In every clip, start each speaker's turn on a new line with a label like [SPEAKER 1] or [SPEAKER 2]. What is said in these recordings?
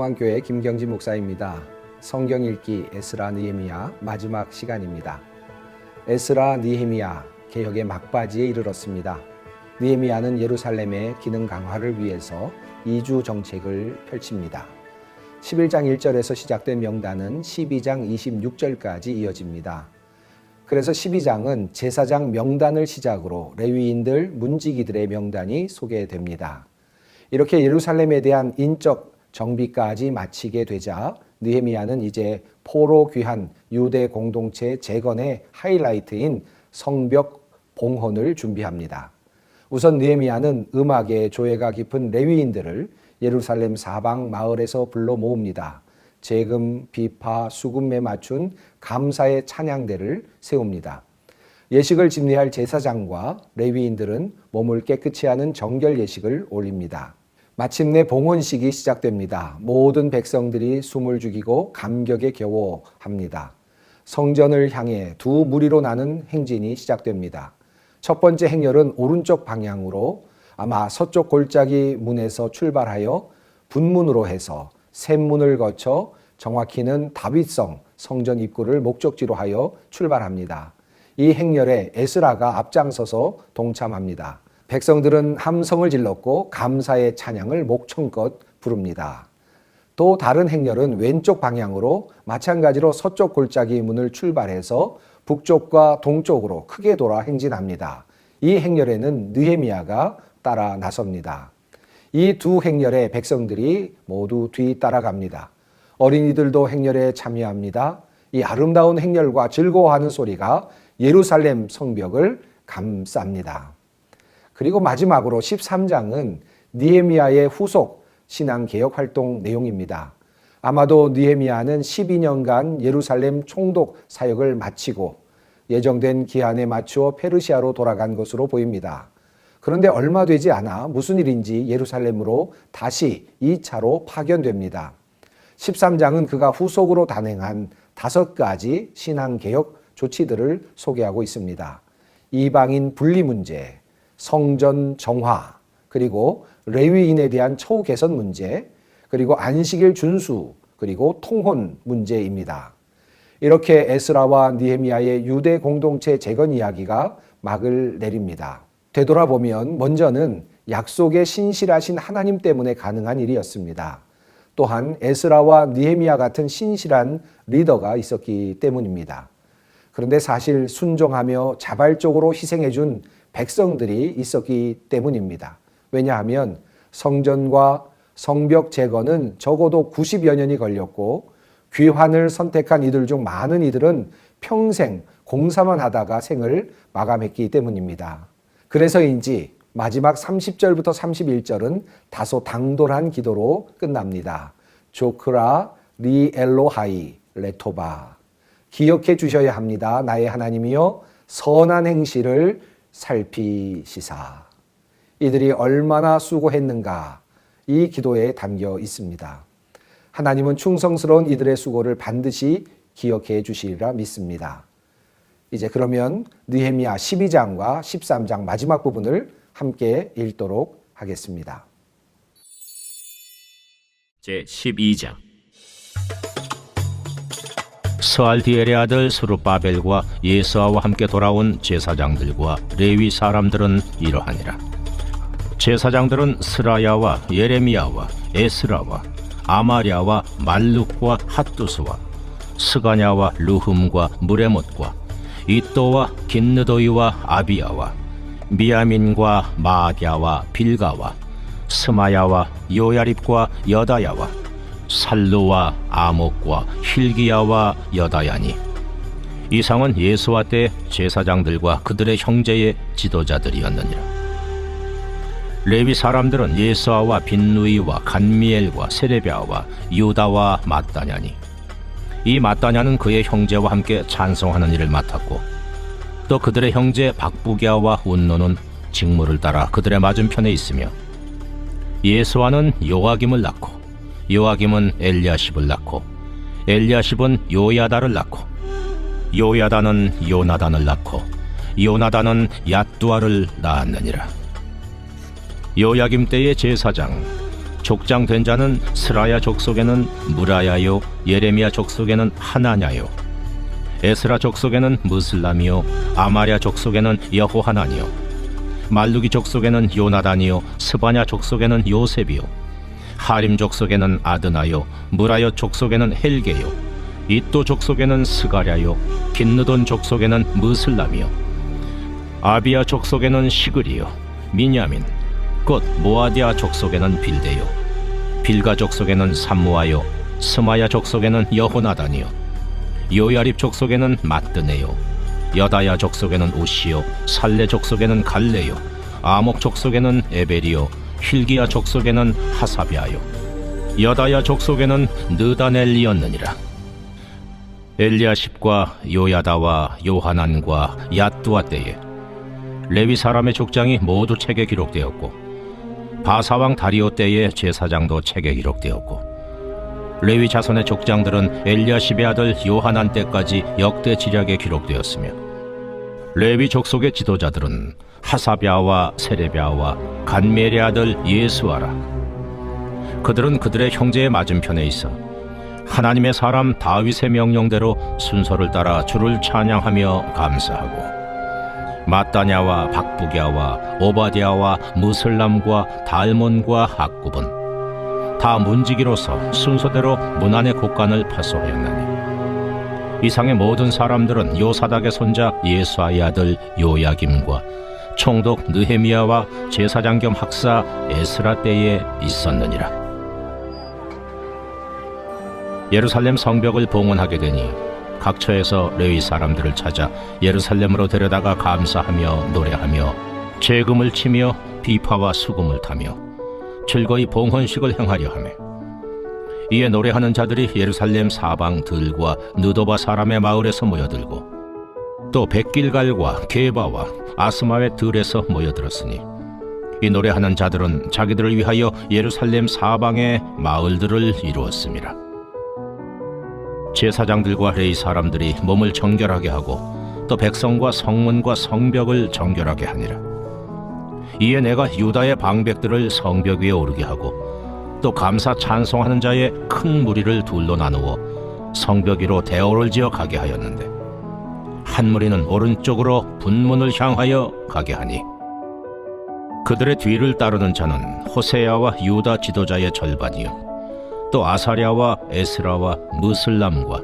[SPEAKER 1] 평안교회 김경진 목사입니다. 성경 읽기 에스라 느헤미야 마지막 시간입니다. 에스라 느헤미야 개혁의 막바지에 이르렀습니다. 느헤미야는 예루살렘의 기능 강화를 위해서 이주 정책을 펼칩니다. 11장 1절에서 시작된 명단은 12장 26절까지 이어집니다. 그래서 12장은 제사장 명단을 시작으로 레위인들, 문지기들의 명단이 소개됩니다. 이렇게 예루살렘에 대한 인적 정비까지 마치게 되자 느헤미야는 이제 포로 귀한 유대 공동체 재건의 하이라이트인 성벽 봉헌을 준비합니다. 우선 느헤미야는 음악에 조예가 깊은 레위인들을 예루살렘 사방 마을에서 불러 모읍니다. 제금, 비파, 수금에 맞춘 감사의 찬양대를 세웁니다. 예식을 집례할 제사장과 레위인들은 몸을 깨끗이 하는 정결 예식을 올립니다. 마침내 봉헌식이 시작됩니다. 모든 백성들이 숨을 죽이고 감격에 겨워합니다. 성전을 향해 두 무리로 나는 행진이 시작됩니다. 첫 번째 행렬은 오른쪽 방향으로 아마 서쪽 골짜기 문에서 출발하여 분문으로 해서 샘문을 거쳐 정확히는 다윗성 성전 입구를 목적지로 하여 출발합니다. 이 행렬에 에스라가 앞장서서 동참합니다. 백성들은 함성을 질렀고 감사의 찬양을 목청껏 부릅니다. 또 다른 행렬은 왼쪽 방향으로 마찬가지로 서쪽 골짜기 문을 출발해서 북쪽과 동쪽으로 크게 돌아 행진합니다. 이 행렬에는 느헤미야가 따라 나섭니다. 이 두 행렬의 백성들이 모두 뒤따라갑니다. 어린이들도 행렬에 참여합니다. 이 아름다운 행렬과 즐거워하는 소리가 예루살렘 성벽을 감쌉니다. 그리고 마지막으로 13장은 느헤미야의 후속 신앙개혁 활동 내용입니다. 아마도 느헤미야는 12년간 예루살렘 총독 사역을 마치고 예정된 기한에 맞추어 페르시아로 돌아간 것으로 보입니다. 그런데 얼마 되지 않아 무슨 일인지 예루살렘으로 다시 2차로 파견됩니다. 13장은 그가 후속으로 단행한 5가지 신앙개혁 조치들을 소개하고 있습니다. 이방인 분리 문제, 성전 정화, 그리고 레위인에 대한 처우 개선 문제, 그리고 안식일 준수, 그리고 통혼 문제입니다. 이렇게 에스라와 느헤미야의 유대 공동체 재건 이야기가 막을 내립니다. 되돌아보면 먼저는 약속에 신실하신 하나님 때문에 가능한 일이었습니다. 또한 에스라와 느헤미야 같은 신실한 리더가 있었기 때문입니다. 그런데 사실 순종하며 자발적으로 희생해준 백성들이 있었기 때문입니다. 왜냐하면 성전과 성벽 재건은 적어도 90여 년이 걸렸고 귀환을 선택한 이들 중 많은 이들은 평생 공사만 하다가 생을 마감했기 때문입니다. 그래서인지 마지막 30절부터 31절은 다소 당돌한 기도로 끝납니다. 조크라 리 엘로하이 레토바. 기억해 주셔야 합니다. 나의 하나님이여 선한 행실을 살피시사. 이들이 얼마나 수고했는가 이 기도에 담겨 있습니다. 하나님은 충성스러운 이들의 수고를 반드시 기억해 주시리라 믿습니다. 이제 그러면 느헤미야 12장과 13장 마지막 부분을 함께 읽도록 하겠습니다.
[SPEAKER 2] 제12장 스알디엘의 아들 스룹바벨과 예수아와 함께 돌아온 제사장들과 레위 사람들은 이러하니라. 제사장들은 스라야와 예레미야와 에스라와 아마랴와 말룩과 핫두스와 스가냐와 르흠과 무레못과 이또와 긴느도이와 아비야와 미야민과 마아디아와 빌가와 스마야와 요야립과 여다야와 살루와 아목과 힐기야와 여다야니 이상은 예수와 때 제사장들과 그들의 형제의 지도자들이었느니라. 레위 사람들은 예수아와 빈누이와 간미엘과 세레비아와 유다와 마따냐니 이 마따냐는 그의 형제와 함께 찬송하는 일을 맡았고 또 그들의 형제 박부기야와 운노는 직무를 따라 그들의 맞은편에 있으며 예수아는 요아김을 낳고 요아김은 엘리야십을 낳고 엘리야십은 요야다를 낳고 요야다는 요나단을 낳고 요나단은 얏두아를 낳았느니라. 요야김 때의 제사장 족장 된 자는 스라야 족속에는 무라야요, 예레미야 족속에는 하나냐요, 에스라 족속에는 무슬람이요, 아마랴 족속에는 여호하나니요, 말루기 족속에는 요나단이요, 스바냐 족속에는 요셉이요, 하림 족속에는 아드나요, 무라여 족속에는 헬게요, 이또 족속에는 스가랴요, 긴느돈 족속에는 무슬람이요, 아비야 족속에는 시그리요, 미냐민, 곧 모아디아 족속에는 빌데요, 빌가 족속에는 삼무아요, 스마야 족속에는 여호나단이요, 요야립 족속에는 마뜨네요, 여다야 족속에는 우시요, 살레 족속에는 갈레요, 아목 족속에는 에벨이요, 힐기야 족속에는 하사비아요, 여다야 족속에는 느다넬리였느니라. 엘리야십과 요야다와 요하난과 야뚜아 때에 레위 사람의 족장이 모두 책에 기록되었고, 바사왕 다리오 때의 제사장도 책에 기록되었고, 레위 자손의 족장들은 엘리야십의 아들 요하난 때까지 역대 지략에 기록되었으며, 레위 족속의 지도자들은 하사비아와 세레비아와 간멜의 아들 예수아라. 그들은 그들의 형제의 맞은편에 있어 하나님의 사람 다윗의 명령대로 순서를 따라 주를 찬양하며 감사하고, 마따냐와 박부기야와 오바디야와 무슬람과 달몬과 학굽은 다 문지기로서 순서대로 문안의 곡간을 파수하였나니, 이상의 모든 사람들은 요사닥의 손자 예수아의 아들 요야김과 총독 느헤미야와 제사장 겸 학사 에스라 때에 있었느니라. 예루살렘 성벽을 봉헌하게 되니 각처에서 레위 사람들을 찾아 예루살렘으로 데려다가 감사하며 노래하며 재금을 치며 비파와 수금을 타며 즐거이 봉헌식을 행하려 하며, 이에 노래하는 자들이 예루살렘 사방 들과 느도바 사람의 마을에서 모여들고, 또 백길갈과 게바와 아스마의 들에서 모여들었으니, 이 노래하는 자들은 자기들을 위하여 예루살렘 사방의 마을들을 이루었습니다. 제사장들과 레위 사람들이 몸을 정결하게 하고, 또 백성과 성문과 성벽을 정결하게 하니라. 이에 내가 유다의 방백들을 성벽 위에 오르게 하고, 또 감사 찬송하는 자의 큰 무리를 둘로 나누어 성벽 위로 대오를 지어 가게 하였는데, 한 무리는 오른쪽으로 분문을 향하여 가게 하니, 그들의 뒤를 따르는 자는 호세야와 유다 지도자의 절반이요, 또 아사랴와 에스라와 무슬람과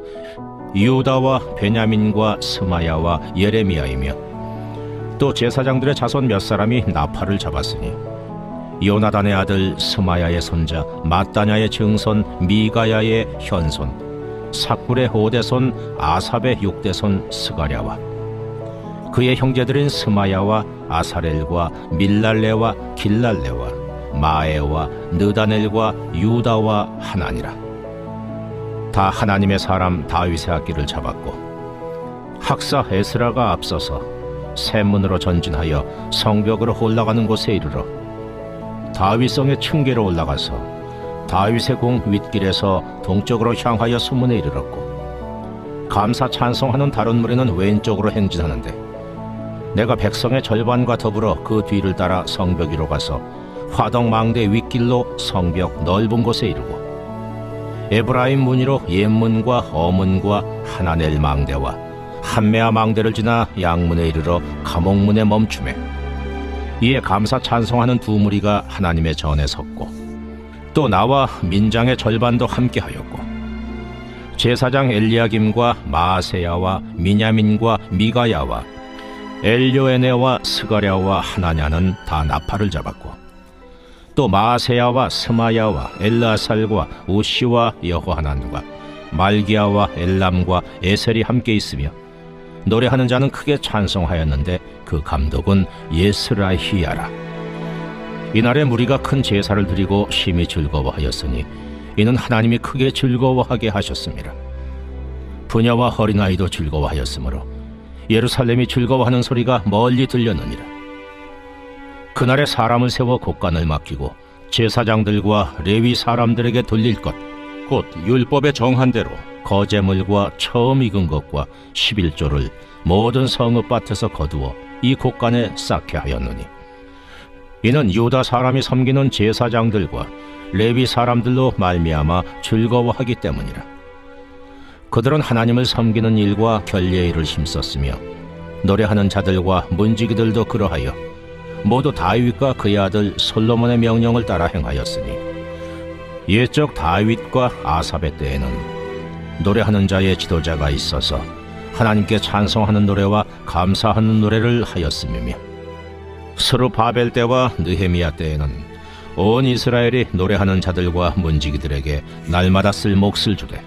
[SPEAKER 2] 유다와 베냐민과 스마야와 예레미야이며, 또 제사장들의 자손 몇 사람이 나팔을 잡았으니, 요나단의 아들 스마야의 손자 마따냐의 증손 미가야의 현손 삭굴의 호대손 아삽의 육대손 스가랴와 그의 형제들인 스마야와 아사렐과 밀랄레와 길랄레와 마에와 느다넬과 유다와 하나니라. 다 하나님의 사람 다윗의 악기를 잡았고, 학사 에스라가 앞서서 샘문으로 전진하여 성벽으로 올라가는 곳에 이르러 다윗성의 층계로 올라가서 다윗의 공 윗길에서 동쪽으로 향하여 수문에 이르렀고, 감사 찬송하는 다른 무리는 왼쪽으로 행진하는데, 내가 백성의 절반과 더불어 그 뒤를 따라 성벽 위로 가서 화덕망대 윗길로 성벽 넓은 곳에 이르고, 에브라임 문이로 옛문과 어문과 하나넬 망대와 한메아 망대를 지나 양문에 이르러 감옥문에 멈추매, 이에 감사 찬송하는 두 무리가 하나님의 전에 섰고, 또 나와 민장의 절반도 함께하였고, 제사장 엘리야김과 마아세야와 미냐민과 미가야와 엘요에네와 스가랴와 하나냐는 다 나팔을 잡았고, 또 마아세야와 스마야와 엘라살과 우시와 여호하난과 말기야와 엘람과 에셀이 함께 있으며, 노래하는 자는 크게 찬송하였는데 그 감독은 예스라히야라. 이날에 무리가 큰 제사를 드리고 심히 즐거워하였으니, 이는 하나님이 크게 즐거워하게 하셨습니다. 부녀와 어린아이도 즐거워하였으므로 예루살렘이 즐거워하는 소리가 멀리 들렸느니라. 그날에 사람을 세워 곡간을 맡기고 제사장들과 레위 사람들에게 돌릴 것, 곧 율법에 정한 대로 거제물과 처음 익은 것과 11조를 모든 성읍밭에서 거두어 이 곡간에 쌓게 하였느니, 이는 유다 사람이 섬기는 제사장들과 레위 사람들로 말미암아 즐거워하기 때문이라. 그들은 하나님을 섬기는 일과 결례의 일을 힘썼으며 노래하는 자들과 문지기들도 그러하여 모두 다윗과 그의 아들 솔로몬의 명령을 따라 행하였으니 옛적 다윗과 아삽의 때에는 노래하는 자의 지도자가 있어서 하나님께 찬송하는 노래와 감사하는 노래를 하였음이며 스룹바벨 때와 느헤미야 때에는 온 이스라엘이 노래하는 자들과 문지기들에게 날마다 쓸 몫을 주되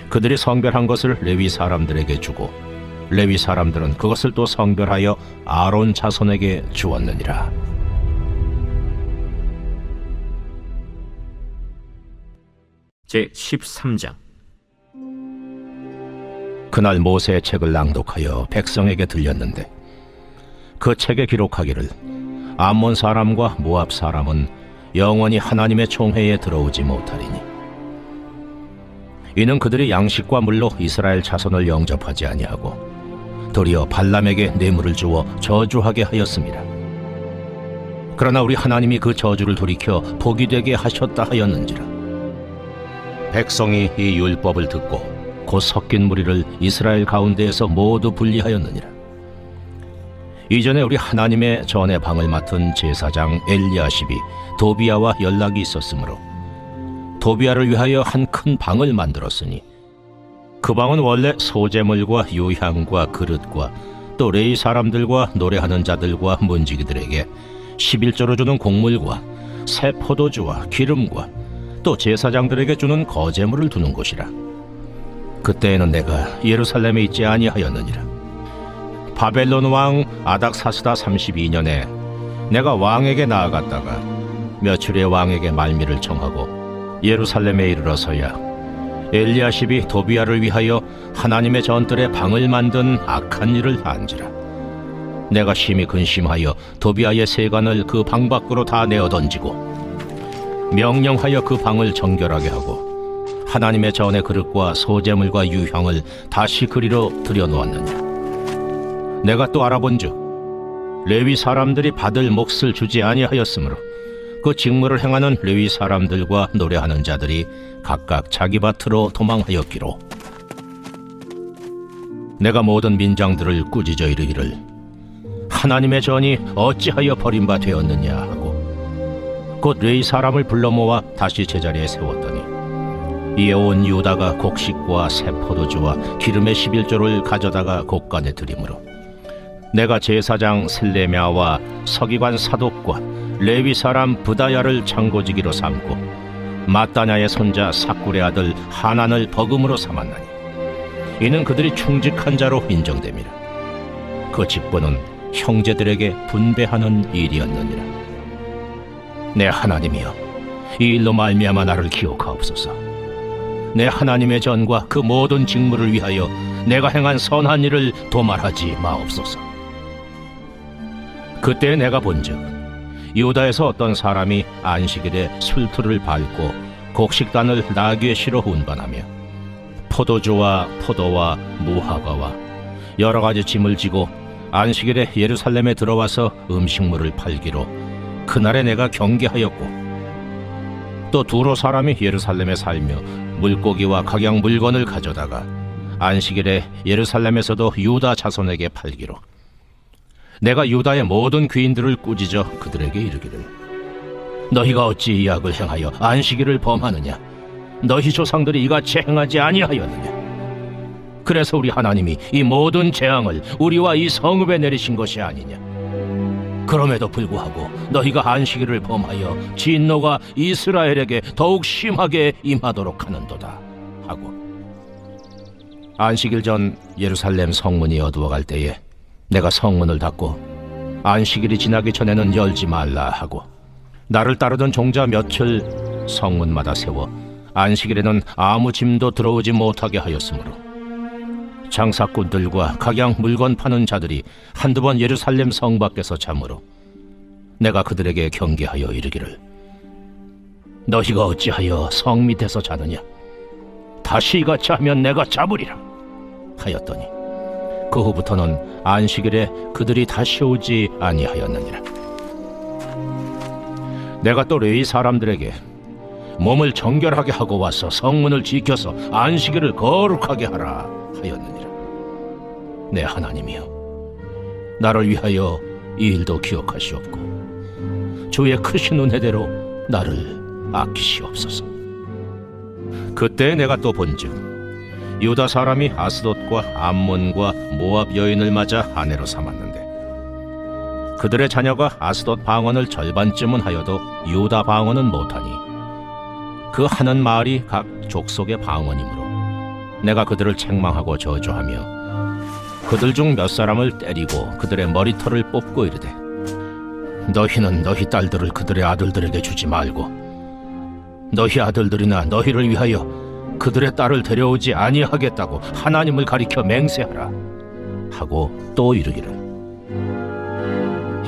[SPEAKER 2] 그들이 성별한 것을 레위 사람들에게 주고 레위 사람들은 그것을 또 성별하여 아론 자손에게 주었느니라.
[SPEAKER 3] 제13장.
[SPEAKER 2] 그날 모세의 책을 낭독하여 백성에게 들렸는데 그 책에 기록하기를 암몬 사람과 모압 사람은 영원히 하나님의 총회에 들어오지 못하리니 이는 그들이 양식과 물로 이스라엘 자손을 영접하지 아니하고 도리어 발람에게 뇌물을 주어 저주하게 하였습니다. 그러나 우리 하나님이 그 저주를 돌이켜 복이 되게 하셨다 하였는지라. 백성이 이 율법을 듣고 곧 섞인 무리를 이스라엘 가운데에서 모두 분리하였느니라. 이전에 우리 하나님의 전의 방을 맡은 제사장 엘리야십이 도비야와 연락이 있었으므로 도비야를 위하여 한 큰 방을 만들었으니 그 방은 원래 소재물과 유향과 그릇과 또 레위 사람들과 노래하는 자들과 문지기들에게 11조로 주는 곡물과 새 포도주와 기름과 또 제사장들에게 주는 거제물을 두는 곳이라. 그때에는 내가 예루살렘에 있지 아니하였느니라. 바벨론 왕 아닥사스다 32년에 내가 왕에게 나아갔다가 며칠에 왕에게 말미를 청하고 예루살렘에 이르러서야 엘리야십이 도비야를 위하여 하나님의 전뜰에 방을 만든 악한 일을 한지라. 내가 심히 근심하여 도비야의 세간을 그 방 밖으로 다 내어 던지고 명령하여 그 방을 정결하게 하고 하나님의 전의 그릇과 소재물과 유향을 다시 그리로 들여놓았느냐. 내가 또 알아본즉 레위 사람들이 받을 몫을 주지 아니하였으므로 그 직무를 행하는 레위 사람들과 노래하는 자들이 각각 자기 밭으로 도망하였기로 내가 모든 민장들을 꾸짖어 이르기를 하나님의 전이 어찌하여 버림바 되었느냐 하고 곧 레위 사람을 불러 모아 다시 제자리에 세웠더니 이에 온 유다가 곡식과 새 포도주와 기름의 11조를 가져다가 곡간에 드리므로 내가 제사장 셀레미야와 서기관 사독과 레위 사람 부다야를 창고지기로 삼고 마따냐의 손자 사꿀의 아들 하난을 버금으로 삼았나니 이는 그들이 충직한 자로 인정됨이라. 그 직분은 형제들에게 분배하는 일이었느니라. 내 하나님이여, 이 일로 말미암아 나를 기억하옵소서. 내 하나님의 전과 그 모든 직무를 위하여 내가 행한 선한 일을 도말하지 마옵소서. 그때 내가 본즉 유다에서 어떤 사람이 안식일에 술틀을 밟고 곡식단을 나귀의 실어 운반하며 포도주와 포도와 무화과와 여러 가지 짐을 지고 안식일에 예루살렘에 들어와서 음식물을 팔기로 그날에 내가 경계하였고 또 두로 사람이 예루살렘에 살며 물고기와 각양 물건을 가져다가 안식일에 예루살렘에서도 유다 자손에게 팔기로 내가 유다의 모든 귀인들을 꾸짖어 그들에게 이르기를 너희가 어찌 이 악을 행하여 안식일을 범하느냐. 너희 조상들이 이같이 행하지 아니하였느냐. 그래서 우리 하나님이 이 모든 재앙을 우리와 이 성읍에 내리신 것이 아니냐. 그럼에도 불구하고 너희가 안식일을 범하여 진노가 이스라엘에게 더욱 심하게 임하도록 하는도다 하고 안식일 전 예루살렘 성문이 어두워갈 때에 내가 성문을 닫고 안식일이 지나기 전에는 열지 말라 하고 나를 따르던 종자 며칠 성문마다 세워 안식일에는 아무 짐도 들어오지 못하게 하였으므로 장사꾼들과 각양 물건 파는 자들이 한두 번 예루살렘 성 밖에서 자므로 내가 그들에게 경계하여 이르기를 너희가 어찌하여 성 밑에서 자느냐. 다시 이같이 하면 내가 잡으리라 하였더니 그 후부터는 안식일에 그들이 다시 오지 아니하였느니라. 내가 또 레위 사람들에게 몸을 정결하게 하고 와서 성문을 지켜서 안식일을 거룩하게 하라 하였느니라. 내 하나님이여, 나를 위하여 이 일도 기억하시옵고 주의 크신 은혜대로 나를 아끼시옵소서. 그때 내가 또 본즉 유다 사람이 아스돗과 암몬과 모압 여인을 맞아 아내로 삼았는데 그들의 자녀가 아스돗 방언을 절반쯤은 하여도 유다 방언은 못하니 그 하는 말이 각 족속의 방언이므로 내가 그들을 책망하고 저주하며 그들 중 몇 사람을 때리고 그들의 머리털을 뽑고 이르되 너희는 너희 딸들을 그들의 아들들에게 주지 말고 너희 아들들이나 너희를 위하여 그들의 딸을 데려오지 아니하겠다고 하나님을 가리켜 맹세하라 하고 또 이르기를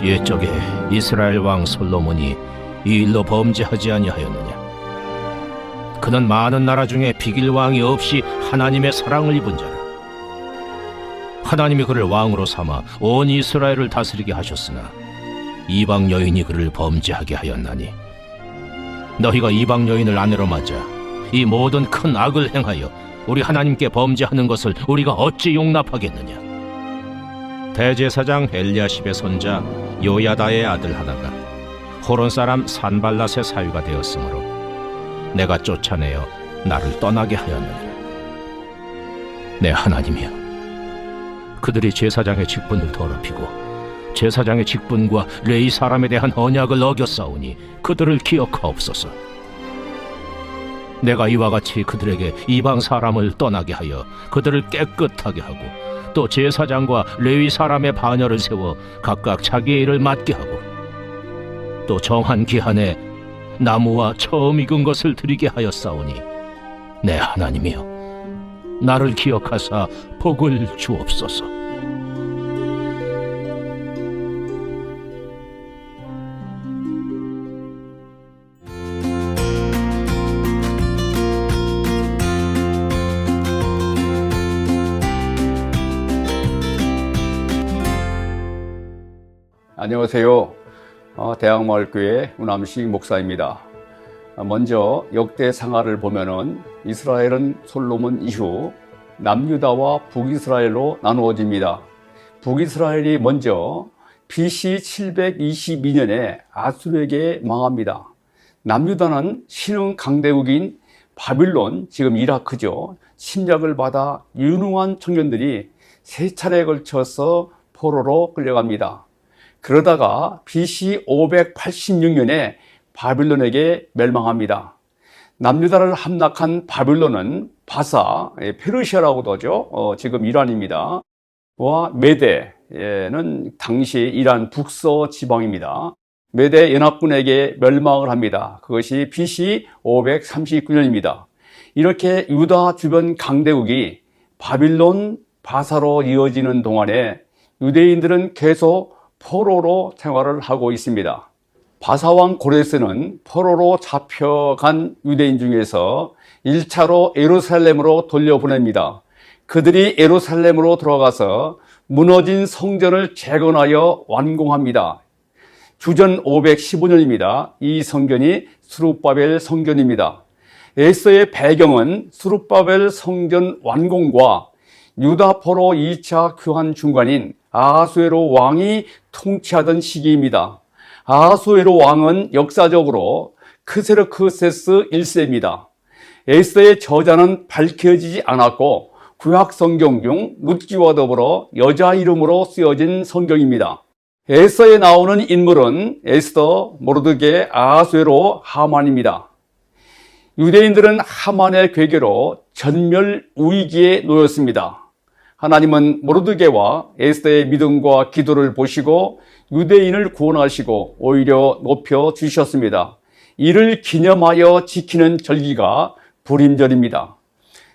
[SPEAKER 2] 옛적에 이스라엘 왕 솔로몬이 이 일로 범죄하지 아니하였느냐. 그는 많은 나라 중에 비길 왕이 없이 하나님의 사랑을 입은 자라. 하나님이 그를 왕으로 삼아 온 이스라엘을 다스리게 하셨으나 이방 여인이 그를 범죄하게 하였나니 너희가 이방 여인을 아내로 맞아 이 모든 큰 악을 행하여 우리 하나님께 범죄하는 것을 우리가 어찌 용납하겠느냐. 대제사장 엘리야십의 손자 요야다의 아들 하다가 호론 사람 산발랏의 사위가 되었으므로 내가 쫓아내어 나를 떠나게 하였느니라. 내 하나님이여, 그들이 제사장의 직분을 더럽히고 제사장의 직분과 레위 사람에 대한 언약을 어겼사오니 그들을 기억하옵소서. 내가 이와 같이 그들에게 이방 사람을 떠나게 하여 그들을 깨끗하게 하고 또 제사장과 레위 사람의 반열을 세워 각각 자기의 일을 맡게 하고 또 정한 기한에 나무와 처음 익은 것을 드리게 하였사오니 내 하나님이여, 나를 기억하사 복을 주옵소서.
[SPEAKER 3] 안녕하세요. 대학마을교회 우남식 목사입니다. 먼저 역대 상하를 보면은 이스라엘은 솔로몬 이후 남유다와 북이스라엘로 나누어집니다. 북이스라엘이 먼저 BC 722년에 아수르에게 망합니다. 남유다는 신흥 강대국인 바빌론, 지금 이라크죠, 침략을 받아 유능한 청년들이 세 차례에 걸쳐서 포로로 끌려갑니다. 그러다가 BC 586년에 바빌론에게 멸망합니다. 남유다를 함락한 바빌론은 바사, 페르시아라고도 하죠. 지금 이란입니다. 와 메대는 당시 이란 북서 지방입니다. 메대 연합군에게 멸망을 합니다. 그것이 BC 539년입니다. 이렇게 유다 주변 강대국이 바빌론, 바사로 이어지는 동안에 유대인들은 계속 포로로 생활을 하고 있습니다. 바사왕 고레스는 포로로 잡혀간 유대인 중에서 1차로 예루살렘으로 돌려보냅니다. 그들이 예루살렘으로 들어가서 무너진 성전을 재건하여 완공합니다. 주전 515년입니다. 이 성전이 스룹바벨 성전입니다. 에스더의 배경은 스룹바벨 성전 완공과 유다 포로 2차 교환 중간인 아하수에로 왕이 통치하던 시기입니다. 아하수에로 왕은 역사적으로 크세르크세스 1세입니다. 에스더의 저자는 밝혀지지 않았고 구약 성경 중 룻기와 더불어 여자 이름으로 쓰여진 성경입니다. 에스더에 나오는 인물은 에스더, 모르드게, 아하수에로, 하만입니다. 유대인들은 하만의 괴계로 전멸 위기에 놓였습니다. 하나님은 모르드게와 에스더의 믿음과 기도를 보시고 유대인을 구원하시고 오히려 높여 주셨습니다. 이를 기념하여 지키는 절기가 불임절입니다.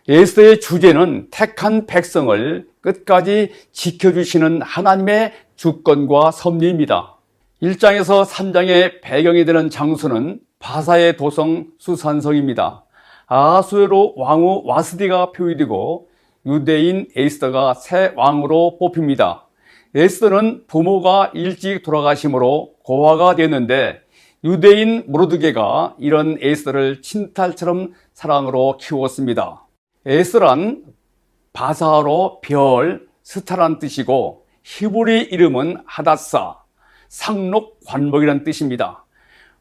[SPEAKER 3] 에스더의 주제는 택한 백성을 끝까지 지켜주시는 하나님의 주권과 섭리입니다. 1장에서 3장의 배경이 되는 장소는 바사의 도성 수산성입니다. 아하수에로 왕후 와스디가 표의되고 유대인 에스더가 새 왕으로 뽑힙니다. 에스더는 부모가 일찍 돌아가심으로 고아가 됐는데 유대인 모르드게가 이런 에스더를 친딸처럼 사랑으로 키웠습니다. 에스더란 바사어로 별, 스타란 뜻이고 히브리 이름은 하닷사, 상록 관복이라는 뜻입니다.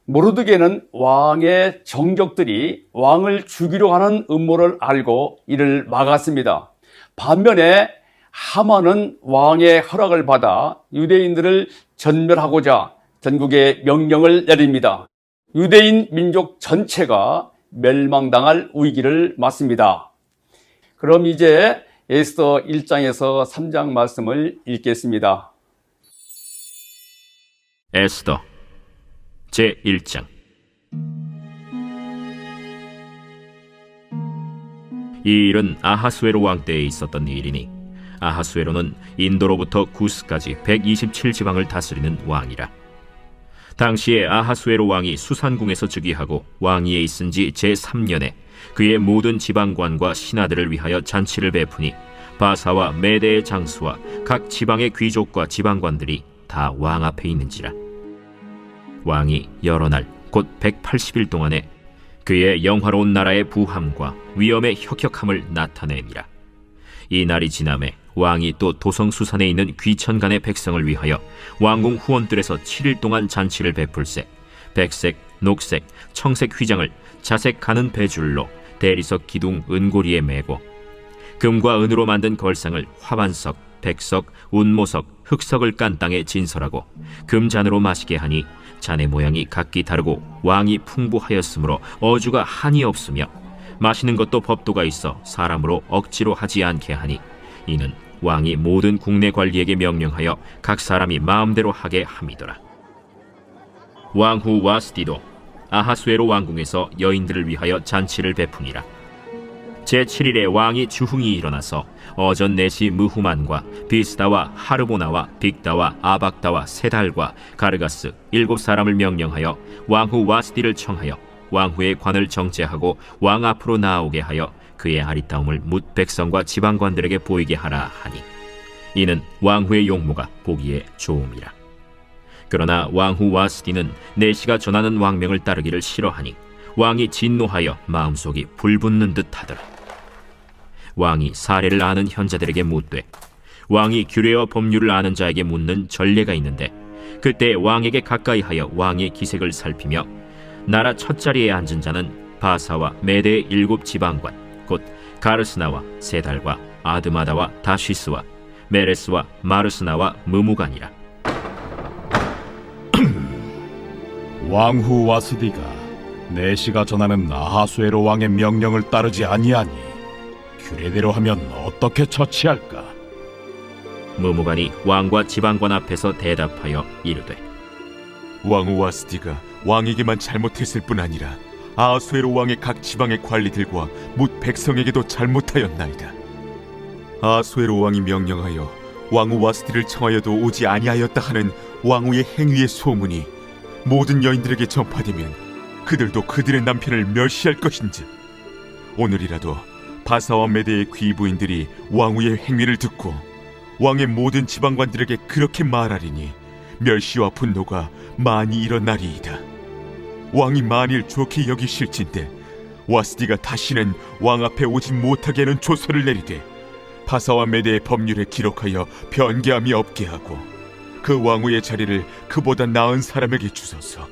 [SPEAKER 3] 모르드게는 왕의 정적들이 왕을 죽이려 하는 음모를 알고 이를 막았습니다. 반면에 하만은 왕의 허락을 받아 유대인들을 전멸하고자 전국에 명령을 내립니다. 유대인 민족 전체가 멸망당할 위기를 맞습니다. 그럼 이제 에스더 1장에서 3장 말씀을 읽겠습니다.
[SPEAKER 2] 에스더 제1장. 이 일은 아하수에로 왕 때에 있었던 일이니 아하수에로는 인도로부터 구스까지 127지방을 다스리는 왕이라. 당시에 아하수에로 왕이 수산궁에서 즉위하고 왕위에 있은 지 제3년에 그의 모든 지방관과 신하들을 위하여 잔치를 베푸니 바사와 메대의 장수와 각 지방의 귀족과 지방관들이 다 왕 앞에 있는지라. 왕이 여러 날 곧 180일 동안에 그의 영화로운 나라의 부함과 위엄의 혁혁함을 나타내니라. 이 날이 지남에 왕이 또 도성수산에 있는 귀천간의 백성을 위하여 왕궁 후원들에서 7일 동안 잔치를 베풀세 백색, 녹색, 청색 휘장을 자색 가는 배줄로 대리석 기둥 은고리에 매고 금과 은으로 만든 걸상을 화반석, 백석, 운모석, 흑석을 깐 땅에 진설하고 금잔으로 마시게 하니 잔의 모양이 각기 다르고 왕이 풍부하였으므로 어주가 한이 없으며 마시는 것도 법도가 있어 사람으로 억지로 하지 않게 하니 이는 왕이 모든 국내 관리에게 명령하여 각 사람이 마음대로 하게 함이더라. 왕후 와스디도 아하수에로 왕궁에서 여인들을 위하여 잔치를 베푸니라. 제7일에 왕이 주흥이 일어나서 어전 넷이 무후만과 비스다와 하르보나와 빅다와 아박다와 세달과 가르가스 7사람을 명령하여 왕후 와스디를 청하여 왕후의 관을 정제하고 왕 앞으로 나오게 하여 그의 아리따움을 뭇 백성과 지방관들에게 보이게 하라 하니 이는 왕후의 용모가 보기에 좋음이라. 그러나 왕후 와스디는 내시가 전하는 왕명을 따르기를 싫어하니 왕이 진노하여 마음속이 불붙는 듯 하더라. 왕이 사례를 아는 현자들에게 묻되 왕이 규례와 법률을 아는 자에게 묻는 전례가 있는데 그때 왕에게 가까이하여 왕의 기색을 살피며 나라 첫 자리에 앉은 자는 바사와 메대의 7지방관 곧 가르스나와 세달과 아드마다와 다시스와 메레스와 마르스나와 무무간이라.
[SPEAKER 4] 왕후 와스디가 내시가 전하는 아하수에로 왕의 명령을 따르지 아니하니 규례대로 하면 어떻게 처치할까?
[SPEAKER 2] 무무간이 왕과 지방관 앞에서 대답하여 이르되
[SPEAKER 5] 왕후 와스디가 왕에게만 잘못했을 뿐 아니라 아하수에로 왕의 각 지방의 관리들과 뭇 백성에게도 잘못하였나이다. 아하수에로 왕이 명령하여 왕후 와스디를 청하여도 오지 아니하였다 하는 왕후의 행위의 소문이 모든 여인들에게 전파되면 그들도 그들의 남편을 멸시할 것인즉 오늘이라도 바사와 메대의 귀부인들이 왕후의 행위를 듣고 왕의 모든 지방관들에게 그렇게 말하리니 멸시와 분노가 많이 일어나리이다. 왕이 만일 좋게 여기실진데 와스디가 다시는 왕 앞에 오지 못하게 하는 조서를 내리되 바사와 메대의 법률에 기록하여 변개함이 없게 하고 그 왕후의 자리를 그보다 나은 사람에게 주소서.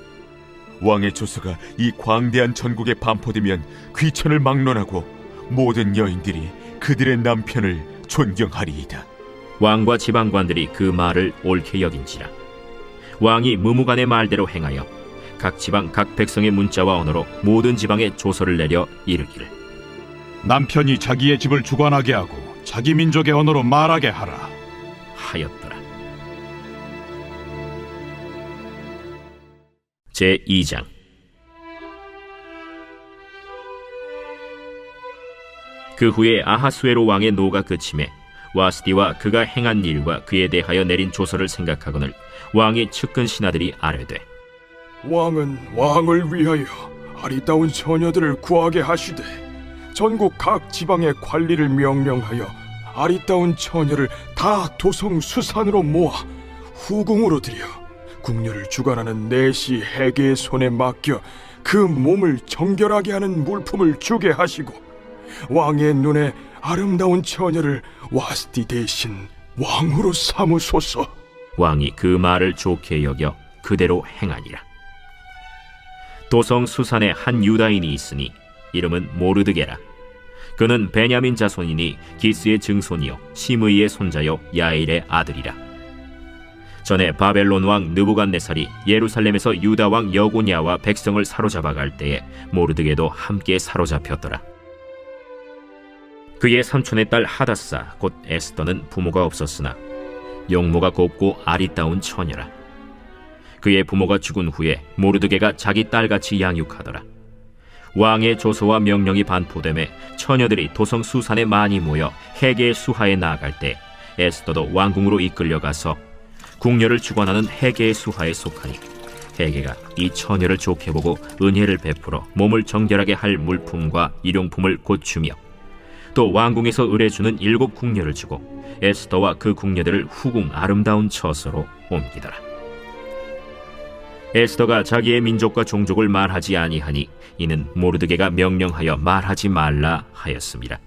[SPEAKER 5] 왕의 조서가 이 광대한 전국에 반포되면 귀천을 막론하고 모든 여인들이 그들의 남편을 존경하리이다.
[SPEAKER 2] 왕과 지방관들이 그 말을 옳게 여긴지라. 왕이 무무간의 말대로 행하여 각 지방 각 백성의 문자와 언어로 모든 지방에 조서를 내려 이르기를
[SPEAKER 4] 남편이 자기의 집을 주관하게 하고 자기 민족의 언어로 말하게 하라
[SPEAKER 2] 하였더라. 제2장. 그 후에 아하수에로 왕의 노가 그침에 와스디와 그가 행한 일과 그에 대하여 내린 조서를 생각하거늘 왕의 측근 신하들이 아뢰되
[SPEAKER 6] 왕은 왕을 위하여 아리따운 처녀들을 구하게 하시되 전국 각 지방의 관리를 명령하여 아리따운 처녀를 다 도성 수산으로 모아 후궁으로 들여 궁녀를 주관하는 내시 해계의 손에 맡겨 그 몸을 정결하게 하는 물품을 주게 하시고 왕의 눈에 아름다운 처녀를 와스티 대신 왕으로 삼으소서.
[SPEAKER 7] 왕이 그 말을 좋게 여겨 그대로 행하니라. 도성 수산에 한 유다인이 있으니 이름은 모르드게라. 그는 베냐민 자손이니 기스의 증손이요 시므이의 손자요 야일의 아들이라. 전에 바벨론 왕 느부갓네살이 예루살렘에서 유다 왕 여고냐와 백성을 사로잡아 갈 때에 모르드게도 함께 사로잡혔더라. 그의 삼촌의 딸 하다사 곧 에스더는 부모가 없었으나 용모가 곱고 아리따운 처녀라. 그의 부모가 죽은 후에 모르드게가 자기 딸같이 양육하더라. 왕의 조서와 명령이 반포됨에 처녀들이 도성 수산에 많이 모여 해계의 수하에 나아갈 때 에스더도 왕궁으로 이끌려가서 궁녀를 주관하는 해계의 수하에 속하니 해계가 이 처녀를 좋게 보고 은혜를 베풀어 몸을 정결하게 할 물품과 일용품을 곧 주며 또 왕궁에서 의뢰주는 7 궁녀를 주고 에스더와 그 궁녀들을 후궁 아름다운 처소로 옮기더라. 에스더가 자기의 민족과 종족을 말하지 아니하니 이는 모르드게가 명령하여 말하지 말라 하였습니다.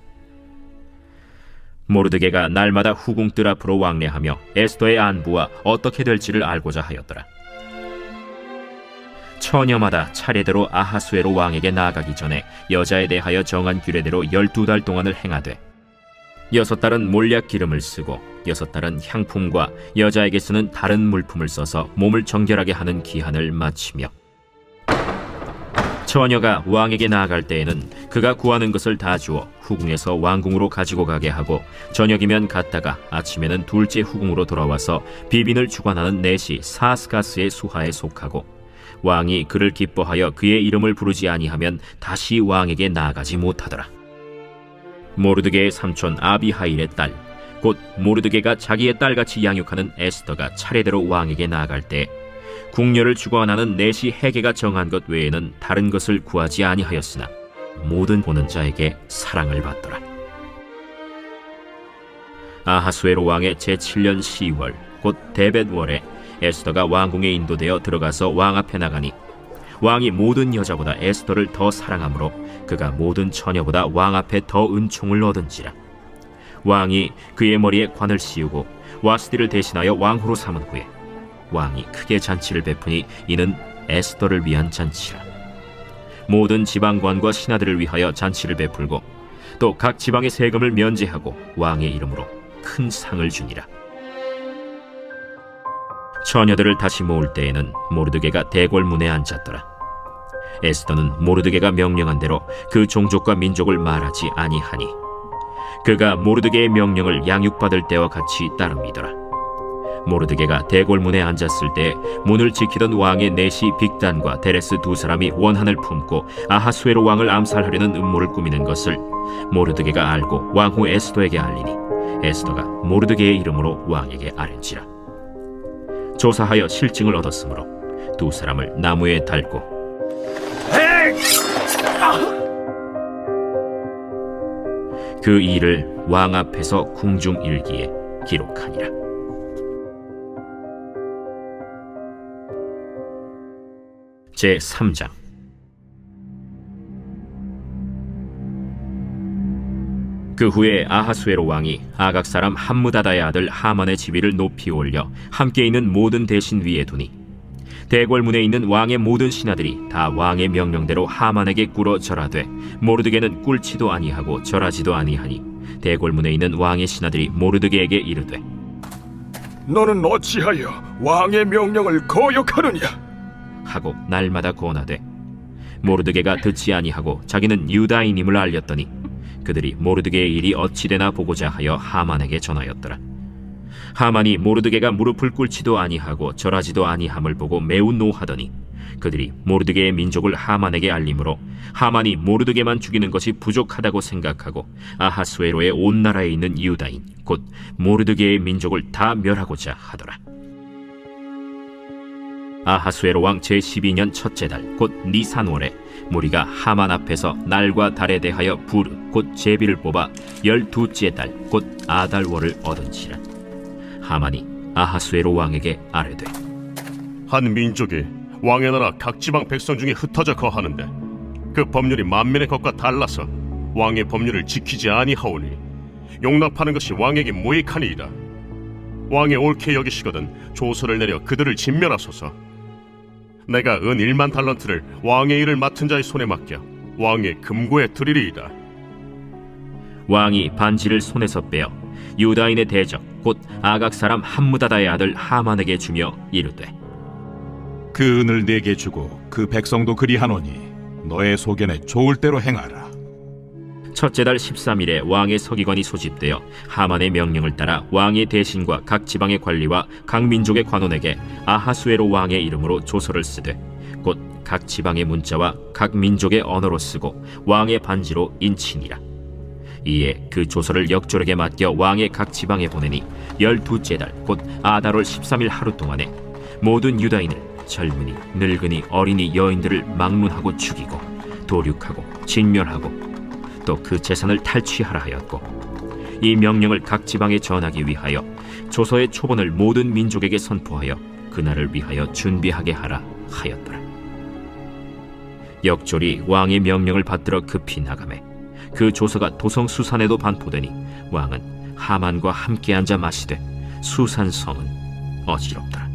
[SPEAKER 7] 모르드게가 날마다 후궁 뜰 앞으로 왕래하며 에스더의 안부와 어떻게 될지를 알고자 하였더라. 처녀마다 차례대로 아하수에로 왕에게 나아가기 전에 여자에 대하여 정한 규례대로 12달 동안을 행하되 6달은 몰약 기름을 쓰고 6달은 향품과 여자에게 쓰는 다른 물품을 써서 몸을 정결하게 하는 기한을 마치며 처녀가 왕에게 나아갈 때에는 그가 구하는 것을 다 주어 후궁에서 왕궁으로 가지고 가게 하고 저녁이면 갔다가 아침에는 둘째 후궁으로 돌아와서 비빈을 주관하는 넷이 사스가스의 수하에 속하고 왕이 그를 기뻐하여 그의 이름을 부르지 아니하면 다시 왕에게 나아가지 못하더라. 모르드게의 삼촌 아비하일의 딸, 곧 모르드게가 자기의 딸같이 양육하는 에스더가 차례대로 왕에게 나아갈 때 궁녀를 주관하는 넷이 해계가 정한 것 외에는 다른 것을 구하지 아니하였으나 모든 보는 자에게 사랑을 받더라. 아하수에로 왕의 제7년 10월 곧 데벳월에 에스더가 왕궁에 인도되어 들어가서 왕 앞에 나가니 왕이 모든 여자보다 에스더를 더 사랑하므로 그가 모든 처녀보다 왕 앞에 더 은총을 얻은지라. 왕이 그의 머리에 관을 씌우고 와스디를 대신하여 왕후로 삼은 후에 왕이 크게 잔치를 베푸니 이는 에스더를 위한 잔치라. 모든 지방관과 신하들을 위하여 잔치를 베풀고 또 각 지방의 세금을 면제하고 왕의 이름으로 큰 상을 주니라. 처녀들을 다시 모을 때에는 모르드게가 대궐문에 앉았더라. 에스더는 모르드게가 명령한 대로 그 종족과 민족을 말하지 아니하니 그가 모르드게의 명령을 양육받을 때와 같이 따릅니더라. 모르드게가 대궐문에 앉았을 때 문을 지키던 왕의 넷이 빅단과 데레스 2 사람이 원한을 품고 아하수에로 왕을 암살하려는 음모를 꾸미는 것을 모르드게가 알고 왕후 에스더에게 알리니 에스더가 모르드게의 이름으로 왕에게 아뢰지라. 조사하여 실증을 얻었으므로 2 사람을 나무에 달고 그 일을 왕 앞에서 궁중일기에 기록하니라. 제3장. 그 후에 아하수에로 왕이 아각 사람 함무다다의 아들 하만의 지위를 높이 올려 함께 있는 모든 대신 위에 두니 대궐문에 있는 왕의 모든 신하들이 다 왕의 명령대로 하만에게 꿇어 절하되 모르드게는 꿇지도 아니하고 절하지도 아니하니 대궐문에 있는 왕의 신하들이 모르드게에게 이르되
[SPEAKER 6] 너는 어찌하여 왕의 명령을 거역하느냐?
[SPEAKER 7] 하고 날마다 권하되 모르드게가 듣지 아니하고 자기는 유다인임을 알렸더니 그들이 모르드게의 일이 어찌되나 보고자 하여 하만에게 전하였더라. 하만이 모르드게가 무릎을 꿇지도 아니하고 절하지도 아니함을 보고 매우 노하더니 그들이 모르드게의 민족을 하만에게 알림으로 하만이 모르드게만 죽이는 것이 부족하다고 생각하고 아하수에로의 온 나라에 있는 유다인 곧 모르드게의 민족을 다 멸하고자 하더라. 아하수에로 왕 제12년 첫째 달 곧 니산월에 무리가 하만 앞에서 날과 달에 대하여 부르 곧 제비를 뽑아 12째 달 곧 아달월을 얻은지라. 하만이 아하수에로 왕에게 아뢰되
[SPEAKER 8] 한 민족이 왕의 나라 각 지방 백성 중에 흩어져 거하는데 그 법률이 만민의 것과 달라서 왕의 법률을 지키지 아니하오니 용납하는 것이 왕에게 무익하니이다. 왕이 옳게 여기시거든 조서를 내려 그들을 진멸하소서. 내가 은 1만 달란트를 왕의 일을 맡은 자의 손에 맡겨 왕의 금고에 드리리이다.
[SPEAKER 7] 왕이 반지를 손에서 빼어 유다인의 대적 곧 아각 사람 함무다다의 아들 하만에게 주며 이르되
[SPEAKER 4] 그 은을 내게 주고 그 백성도 그리하노니 너의 소견에 좋을 대로 행하라.
[SPEAKER 7] 첫째 달 13일에 왕의 서기관이 소집되어 하만의 명령을 따라 왕의 대신과 각 지방의 관리와 각 민족의 관원에게 아하수에로 왕의 이름으로 조서를 쓰되 곧 각 지방의 문자와 각 민족의 언어로 쓰고 왕의 반지로 인치니라. 이에 그 조서를 역졸에게 맡겨 왕의 각 지방에 보내니 12째 달 곧 아달월 13일 하루 동안에 모든 유다인을 젊은이 늙은이 어린이 여인들을 막론하고 죽이고 도륙하고 진멸하고 또 그 재산을 탈취하라 하였고 이 명령을 각 지방에 전하기 위하여 조서의 초본을 모든 민족에게 선포하여 그날을 위하여 준비하게 하라 하였더라. 역졸이 왕의 명령을 받들어 급히 나가매 그 조서가 도성 수산에도 반포되니 왕은 하만과 함께 앉아 마시되 수산 성은 어지럽더라.